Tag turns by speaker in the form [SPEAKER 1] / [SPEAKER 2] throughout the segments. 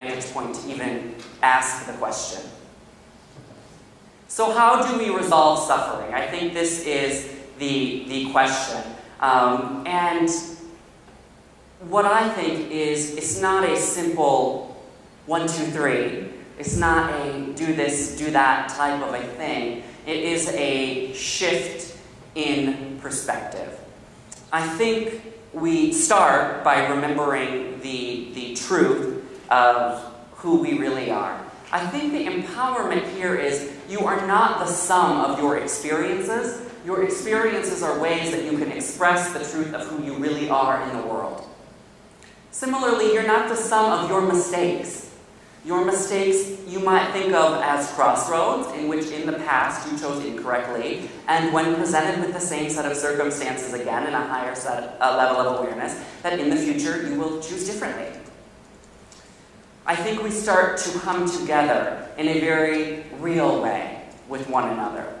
[SPEAKER 1] vantage point to even ask the question. So how do we resolve suffering? I think this is the question. And what I think is, it's not a simple 1, 2, 3. It's not a do this, do that type of a thing. It is a shift in perspective. I think we start by remembering the truth of who we really are. I think the empowerment here is you are not the sum of your experiences. Your experiences are ways that you can express the truth of who you really are in the world. Similarly, you're not the sum of your mistakes. Your mistakes you might think of as crossroads in which in the past you chose incorrectly, and when presented with the same set of circumstances again in a higher level of awareness, that in the future you will choose differently. I think we start to come together in a very real way with one another.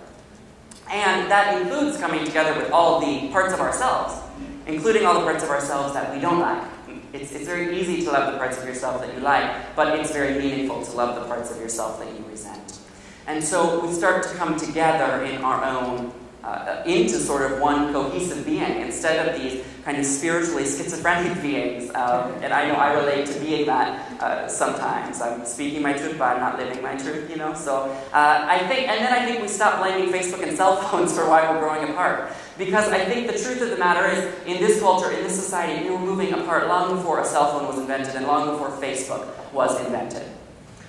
[SPEAKER 1] And that includes coming together with all the parts of ourselves, including all the parts of ourselves that we don't like. It's very easy to love the parts of yourself that you like, but it's very meaningful to love the parts of yourself that you resent. And so we start to come together in our own, into sort of one cohesive being, instead of these kind of spiritually schizophrenic beings. And I know I relate to being that sometimes. I'm speaking my truth, but I'm not living my truth, you know? So I think we stop blaming Facebook and cell phones for why we're growing apart. Because I think the truth of the matter is, in this culture, in this society, we were moving apart long before a cell phone was invented and long before Facebook was invented.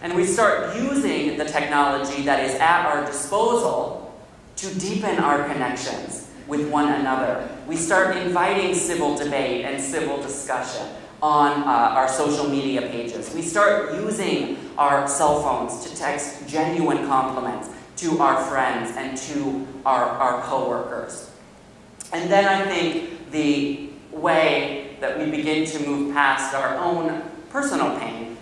[SPEAKER 1] And we start using the technology that is at our disposal to deepen our connections with one another. We start inviting civil debate and civil discussion on our social media pages. We start using our cell phones to text genuine compliments to our friends and to our coworkers. And then I think the way that we begin to move past our own personal pain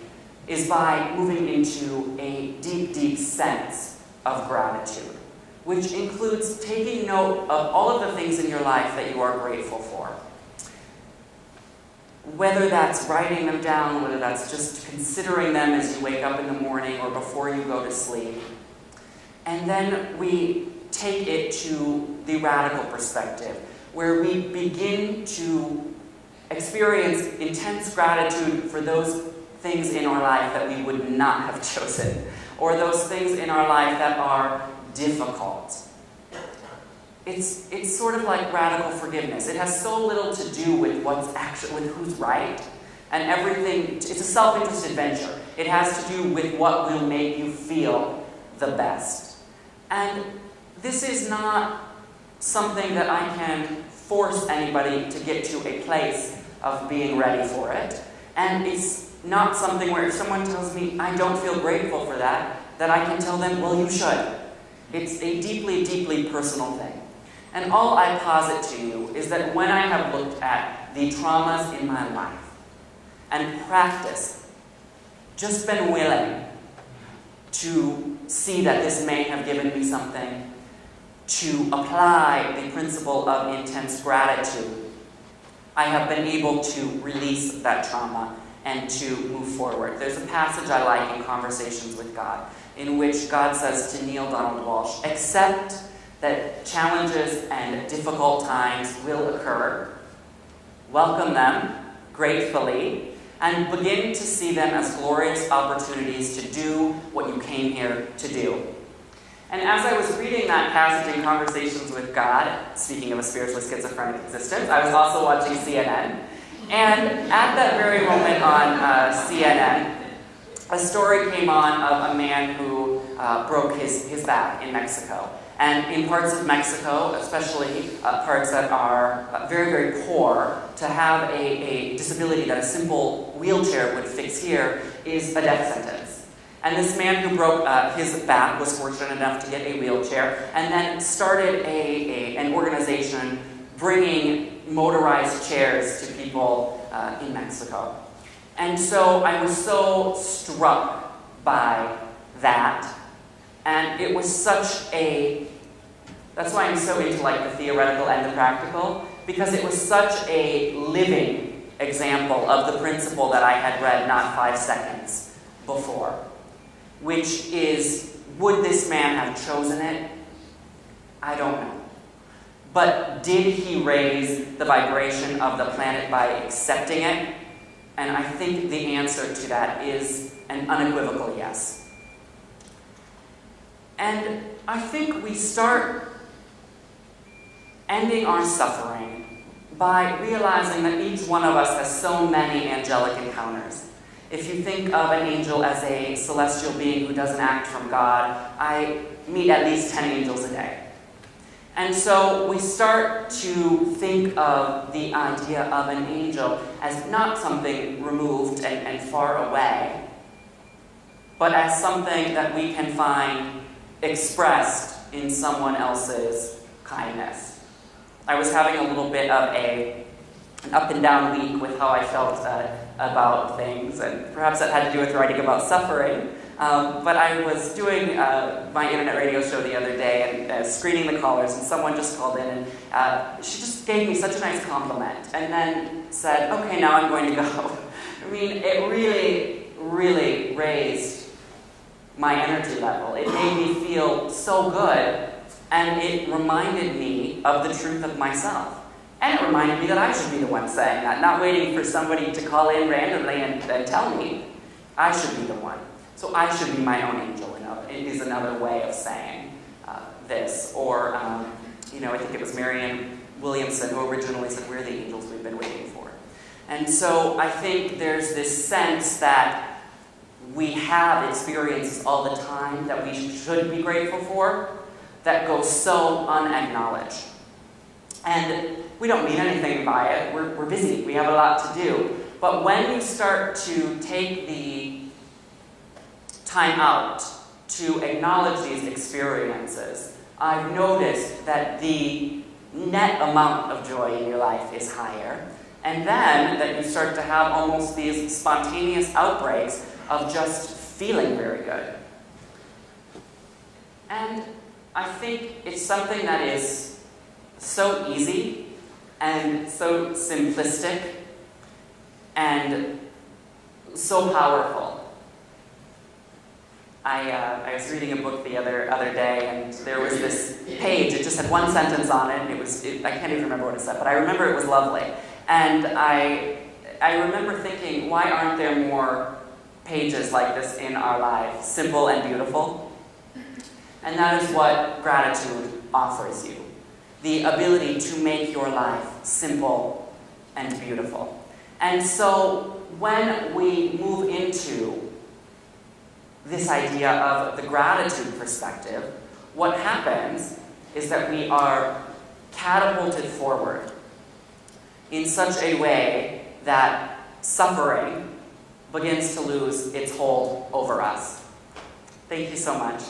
[SPEAKER 1] is by moving into a deep, deep sense of gratitude, which includes taking note of all of the things in your life that you are grateful for. Whether that's writing them down, whether that's just considering them as you wake up in the morning or before you go to sleep. And then we take it to the radical perspective, where we begin to experience intense gratitude for those things in our life that we would not have chosen, or those things in our life that are difficult. It's sort of like radical forgiveness. It has so little to do with with who's right, and everything. It's a self-interested venture. It has to do with what will make you feel the best. And this is not something that I can force anybody to get to a place of being ready for it. And it's not something where if someone tells me I don't feel grateful for that I can tell them, well, you should. It's a deeply, deeply personal thing. And all I posit to you is that when I have looked at the traumas in my life and practiced, just been willing to see that this may have given me something, to apply the principle of intense gratitude, I have been able to release that trauma and to move forward. There's a passage I like in Conversations with God, in which God says to Neale Donald Walsch, accept that challenges and difficult times will occur, welcome them gratefully, and begin to see them as glorious opportunities to do what you came here to do. And as I was reading that passage in Conversations with God, speaking of a spiritually schizophrenic existence, I was also watching CNN. And at that very moment on CNN, a story came on of a man who broke his back in Mexico. And in parts of Mexico, especially parts that are very, very poor, to have a disability that a simple wheelchair would fix here is a death sentence. And this man who broke his back was fortunate enough to get a wheelchair and then started an organization bringing motorized chairs to people in Mexico. And so I was so struck by that. And it was such a, that's why I'm so into like the theoretical and the practical, because it was such a living example of the principle that I had read not 5 seconds before, which is, would this man have chosen it? I don't know. But did he raise the vibration of the planet by accepting it? And I think the answer to that is an unequivocal yes. And I think we start ending our suffering by realizing that each one of us has so many angelic encounters. If you think of an angel as a celestial being who doesn't act from God, I meet at least 10 angels a day. And so we start to think of the idea of an angel as not something removed and far away, but as something that we can find expressed in someone else's kindness. I was having a little bit of an up and down week with how I felt about things, and perhaps that had to do with writing about suffering. But I was doing my internet radio show the other day and screening the callers, and someone just called in and she just gave me such a nice compliment and then said, okay, now I'm going to go. I mean, it really, really raised my energy level. It made me feel so good, and it reminded me of the truth of myself. And it reminded me that I should be the one saying that, not waiting for somebody to call in randomly and tell me. I should be the one. So I should be my own angel, is another way of saying this. Or, I think it was Marianne Williamson who originally said, we're the angels we've been waiting for. And so I think there's this sense that we have experiences all the time that we should be grateful for that go so unacknowledged. And we don't mean anything by it. We're busy. We have a lot to do. But when you start to take the time out to acknowledge these experiences, I've noticed that the net amount of joy in your life is higher. And then that you start to have almost these spontaneous outbreaks of just feeling very good. And I think it's something that is so easy and so simplistic and so powerful. I was reading a book the other day, and there was this page. It just had one sentence on it, and I can't even remember what it said, but I remember it was lovely. And I remember thinking, why aren't there more pages like this in our lives, simple and beautiful? And that is what gratitude offers you. The ability to make your life simple and beautiful. And so when we move into this idea of the gratitude perspective, what happens is that we are catapulted forward in such a way that suffering begins to lose its hold over us. Thank you so much.